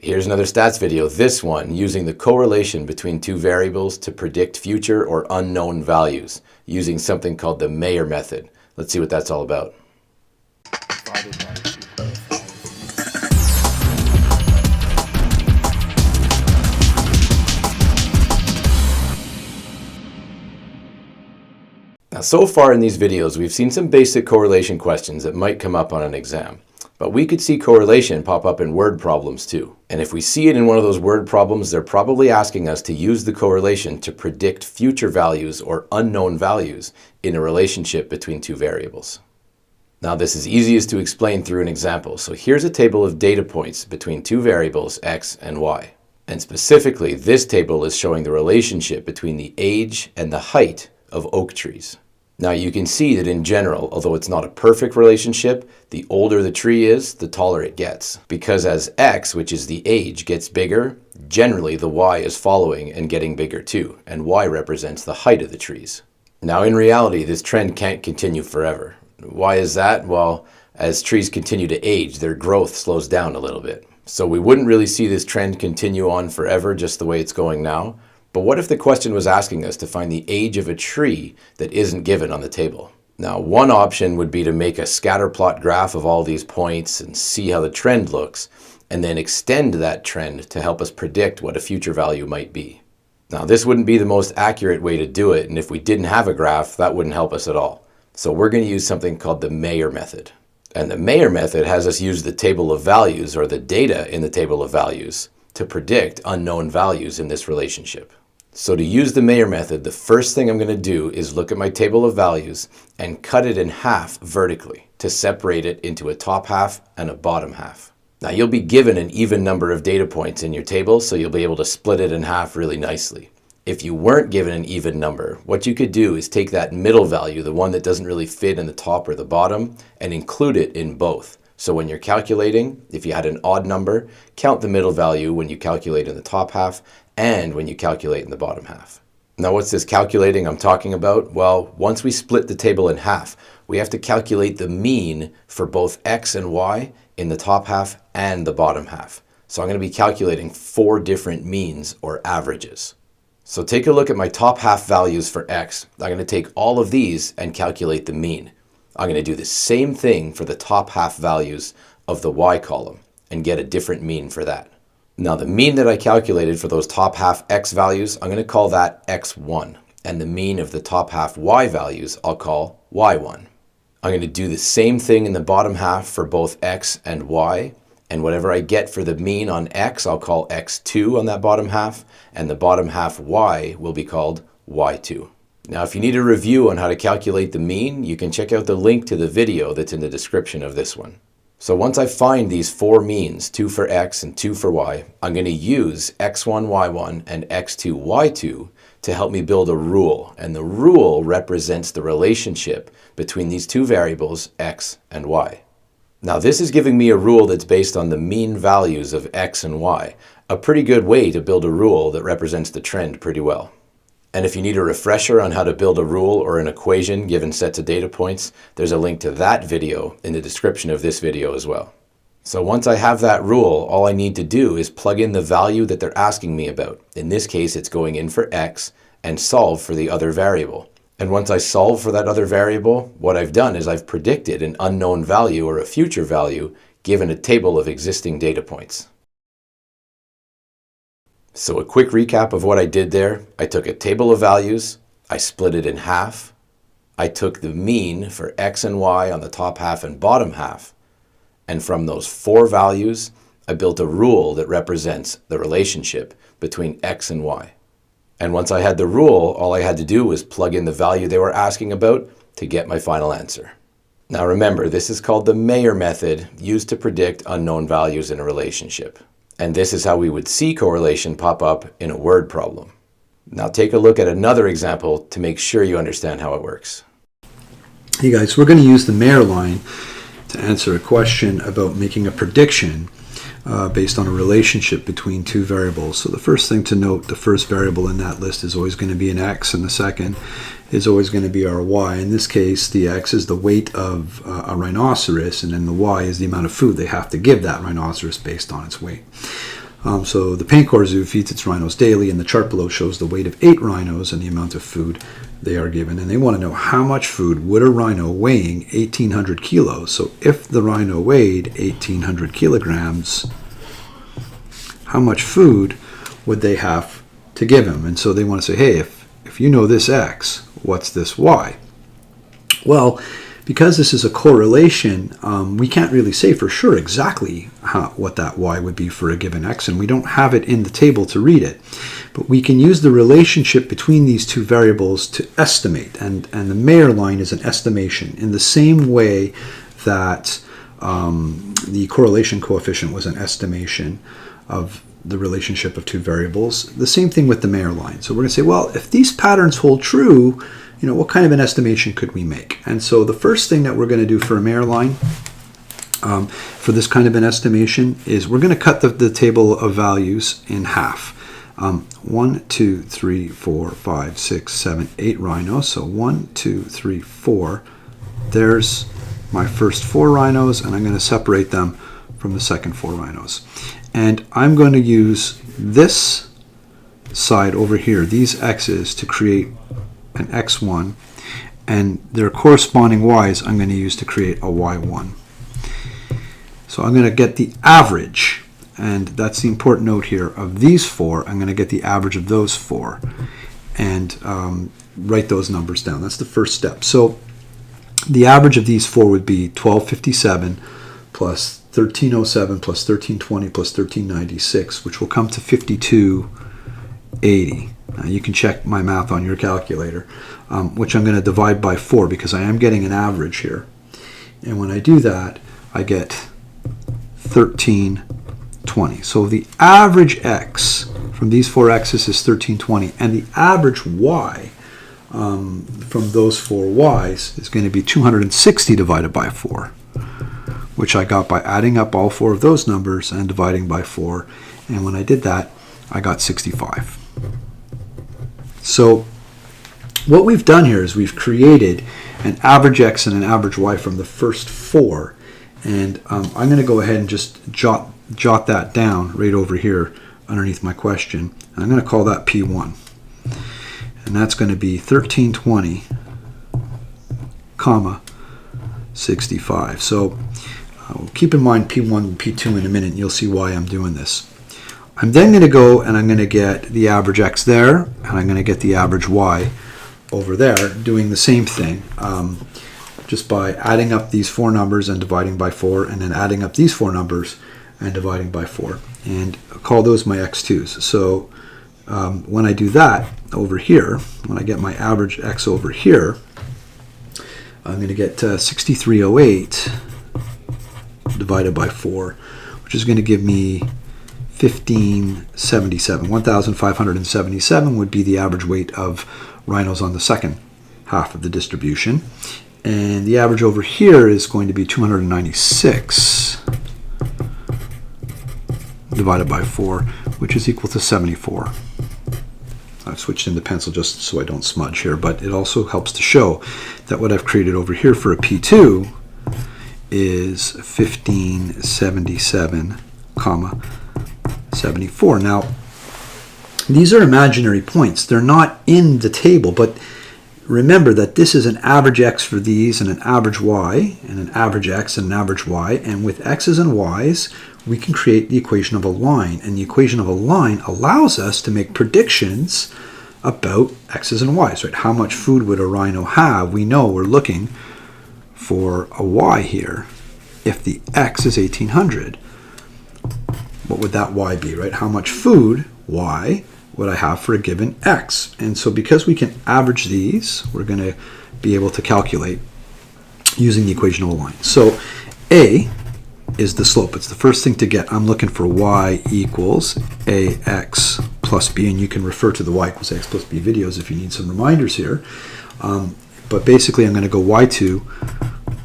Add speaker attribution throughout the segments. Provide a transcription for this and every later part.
Speaker 1: Here's another stats video, this one using the correlation between two variables to predict future or unknown values using something called the Meyer method. Let's see what that's all about. Now, so far in these videos, we've seen some basic correlation questions that might come up on an exam. But we could see correlation pop up in word problems too. And if we see it in one of those word problems, they're probably asking us to use the correlation to predict future values or unknown values in a relationship between two variables. Now, this is easiest to explain through an example. So here's a table of data points between two variables, x and y. And specifically, this table is showing the relationship between the age and the height of oak trees. Now you can see that in general, although it's not a perfect relationship, the older the tree is, the taller it gets. Because as x, which is the age, gets bigger, generally the y is following and getting bigger too, and y represents the height of the trees. Now in reality, this trend can't continue forever. Why is that? Well, as trees continue to age, their growth slows down a little bit. So we wouldn't really see this trend continue on forever just the way it's going now. But what if the question was asking us to find the age of a tree that isn't given on the table? Now, one option would be to make a scatter plot graph of all these points and see how the trend looks, and then extend that trend to help us predict what a future value might be. Now, this wouldn't be the most accurate way to do it, and if we didn't have a graph, that wouldn't help us at all. So we're going to use something called the Meyer method. And the Meyer method has us use the table of values, or the data in the table of values, to predict unknown values in this relationship. So to use the Meyer method, the first thing I'm going to do is look at my table of values and cut it in half vertically to separate it into a top half and a bottom half. Now you'll be given an even number of data points in your table, so you'll be able to split it in half really nicely. If you weren't given an even number, what you could do is take that middle value, the one that doesn't really fit in the top or the bottom, and include it in both. So when you're calculating, if you had an odd number, count the middle value when you calculate in the top half and when you calculate in the bottom half. Now, what's this calculating I'm talking about? Well, once we split the table in half, we have to calculate the mean for both x and y in the top half and the bottom half. So I'm going to be calculating 4 different means or averages. So take a look at my top half values for x. I'm going to take all of these and calculate the mean. I'm going to do the same thing for the top half values of the y column and get a different mean for that. Now the mean that I calculated for those top half x values, I'm going to call that x1. And the mean of the top half y values, I'll call y1. I'm going to do the same thing in the bottom half for both x and y. And whatever I get for the mean on x, I'll call x2 on that bottom half. And the bottom half y will be called y2. Now, if you need a review on how to calculate the mean, you can check out the link to the video that's in the description of this one. So once I find these 4 means, 2 for x and 2 for y, I'm going to use x1, y1 and x2, y2 to help me build a rule. And the rule represents the relationship between these two variables, x and y. Now this is giving me a rule that's based on the mean values of x and y, a pretty good way to build a rule that represents the trend pretty well. And if you need a refresher on how to build a rule or an equation given sets of data points, there's a link to that video in the description of this video as well. So once I have that rule, all I need to do is plug in the value that they're asking me about. In this case, it's going in for x, and solve for the other variable. And once I solve for that other variable, what I've done is I've predicted an unknown value or a future value given a table of existing data points. So a quick recap of what I did there. I took a table of values, I split it in half, I took the mean for x and y on the top half and bottom half, and from those 4 values, I built a rule that represents the relationship between x and y. And once I had the rule, all I had to do was plug in the value they were asking about to get my final answer. Now remember, this is called the Meyer method, used to predict unknown values in a relationship. And this is how we would see correlation pop up in a word problem. Now take a look at another example to make sure you understand how it works.
Speaker 2: Hey guys, we're going to use the Meyer line to answer a question about making a prediction based on a relationship between two variables. So the first thing to note, the first variable in that list is always going to be an x, and the second is always going to be our y. In this case, the x is the weight of a rhinoceros, and then the y is the amount of food they have to give that rhinoceros based on its weight. So the Paint Corps Zoo feeds its rhinos daily, and the chart below shows the weight of 8 rhinos and the amount of food they are given. And they want to know how much food would a rhino weighing 1,800 kilos. So if the rhino weighed 1,800 kilograms, how much food would they have to give him? And so they want to say, hey, if you know this X, what's this Y? Well, because this is a correlation, we can't really say for sure exactly what that Y would be for a given X, and we don't have it in the table to read it. But we can use the relationship between these two variables to estimate, and the Meyer line is an estimation in the same way that the correlation coefficient was an estimation of the relationship of two variables. The same thing with the Meyer line. So we're going to say, well, if these patterns hold true, what kind of an estimation could we make? And so the first thing that we're going to do for a Meyer line for this kind of an estimation is we're going to cut the table of values in half. 1, 2, 3, 4, 5, 6, 7, 8 rhinos. So 1, 2, 3, 4. There's my first 4 rhinos, and I'm going to separate them from the second 4 rhinos. And I'm going to use this side over here, these X's, to create an X1, and their corresponding Y's I'm going to use to create a Y1. So I'm going to get the average, and that's the important note here, of these 4. I'm going to get the average of those 4 and write those numbers down. That's the first step. So the average of these 4 would be 1257 plus 1307 plus 1320 plus 1396, which will come to 5280. Now you can check my math on your calculator, which I'm going to divide by 4 because I am getting an average here. And when I do that, I get 1320. So the average X from these 4 X's is 1320, and the average Y from those 4 Y's is going to be 260 divided by 4, which I got by adding up all 4 of those numbers and dividing by 4. And when I did that, I got 65. So what we've done here is we've created an average X and an average Y from the first 4. And I'm going to go ahead and just jot that down right over here underneath my question. And I'm going to call that P1. And that's going to be 1320, comma, 65. So keep in mind P1 and P2 in a minute, and you'll see why I'm doing this. I'm then going to go and I'm going to get the average X there, and I'm going to get the average Y over there, doing the same thing, just by adding up these 4 numbers and dividing by 4, and then adding up these 4 numbers and dividing by 4, and call those my X2s. So when I do that over here, when I get my average X over here, I'm going to get 6308 divided by 4, which is going to give me 1577. 1,577 would be the average weight of rhinos on the second half of the distribution. And the average over here is going to be 296 divided by 4, which is equal to 74. I've switched into pencil just so I don't smudge here, but it also helps to show that what I've created over here for a P2 is 1577, comma, 74. Now, these are imaginary points. They're not in the table, but remember that this is an average X for these and an average Y, and an average X and an average Y, and with X's and Y's, we can create the equation of a line, and the equation of a line allows us to make predictions about X's and Y's, right? How much food would a rhino have? We know we're looking for a Y here. If the X is 1,800, what would that Y be, right? How much food, Y, would I have for a given X? And so because we can average these, we're going to be able to calculate using the equation of a line. So A is the slope. It's the first thing to get. I'm looking for Y equals AX plus B, and you can refer to the Y equals AX plus B videos if you need some reminders here. But basically I'm going to go Y2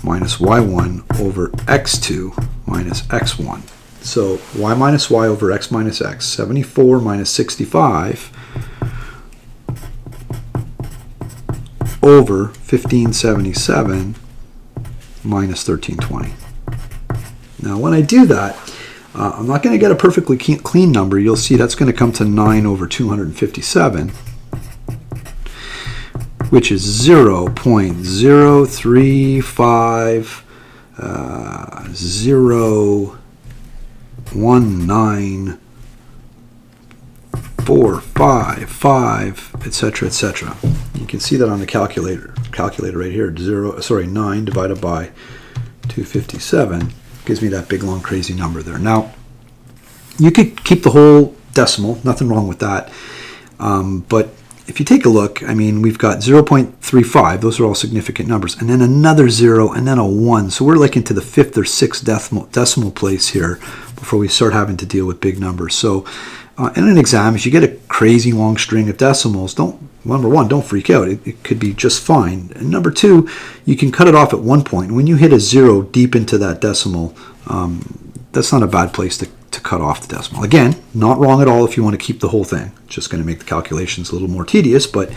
Speaker 2: minus Y1 over X2 minus X1. So Y minus Y over X minus X, 74 minus 65 over 1577 minus 1320. Now when I do that, I'm not going to get a perfectly clean number. You'll see that's going to come to 9 over 257, which is 0.0351945, etc., etc. You can see that on the calculator right here. 9 divided by 257 gives me that big long crazy number there. Now you could keep the whole decimal, nothing wrong with that, but if you take a look, I mean, we've got 0.35, those are all significant numbers, and then another 0, and then a 1. So we're like into the 5th or 6th decimal place here before we start having to deal with big numbers. So in an exam, if you get a crazy long string of decimals, number one, don't freak out. It could be just fine. And number two, you can cut it off at one point. When you hit a 0 deep into that decimal, that's not a bad place to cut off the decimal. Again, not wrong at all if you want to keep the whole thing. It's just going to make the calculations a little more tedious, but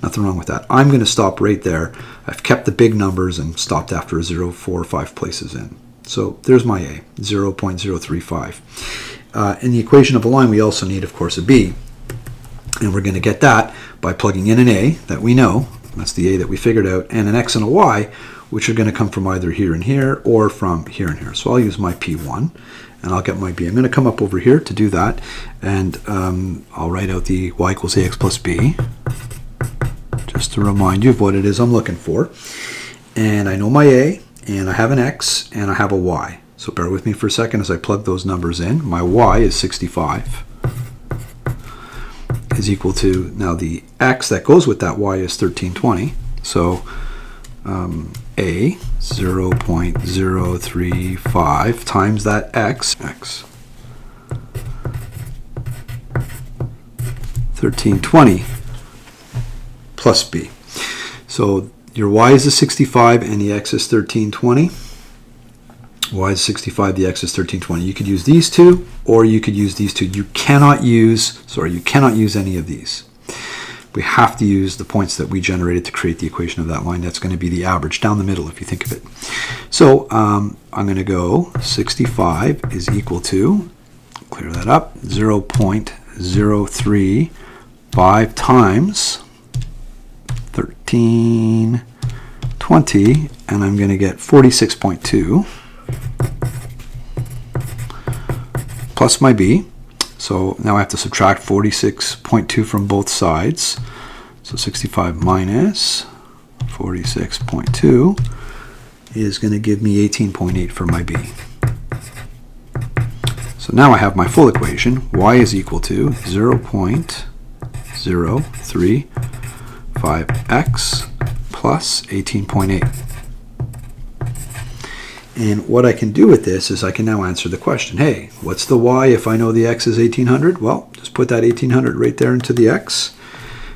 Speaker 2: nothing wrong with that. I'm going to stop right there. I've kept the big numbers and stopped after a 0, 4, or 5 places in. So there's my A, 0.035. In the equation of a line, we also need, of course, a B. And we're going to get that by plugging in an A that we know, that's the A that we figured out, and an X and a Y, which are going to come from either here and here or from here and here. So I'll use my P1. And I'll get my B. I'm going to come up over here to do that, and I'll write out the y equals ax plus b, just to remind you of what it is I'm looking for. And I know my A, and I have an x, and I have a y. So bear with me for a second as I plug those numbers in. My y is 65, is equal to, now the x that goes with that y is 1320. So A, 0.035 times that x, 1320 plus b. So your y is a 65 and the x is 1320. Y is 65, the x is 1320. You could use these two, or you could use these two. You cannot use any of these. We have to use the points that we generated to create the equation of that line. That's going to be the average down the middle, if you think of it. So I'm going to go 65 is equal to, clear that up, 0.035 times 1320, and I'm going to get 46.2 plus my b. So now I have to subtract 46.2 from both sides. So 65 minus 46.2 is going to give me 18.8 for my b. So now I have my full equation. Y is equal to 0.035x plus 18.8. And what I can do with this is I can now answer the question, hey, what's the y if I know the x is 1800? Well, just put that 1800 right there into the x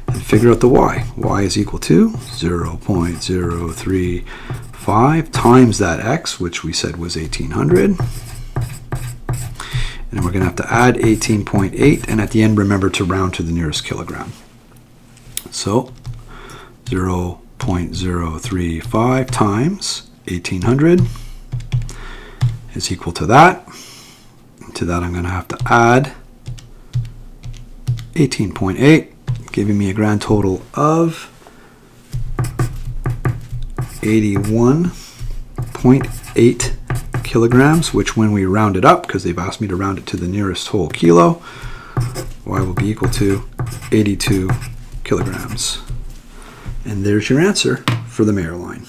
Speaker 2: and figure out the y. Y is equal to 0.035 times that x, which we said was 1800. And we're going to have to add 18.8, and at the end, remember to round to the nearest kilogram. So 0.035 times 1800 is equal to that. To that, I'm going to have to add 18.8, giving me a grand total of 81.8 kilograms, which when we round it up, because they've asked me to round it to the nearest whole kilo, y will be equal to 82 kilograms. And there's your answer for the Meyer line.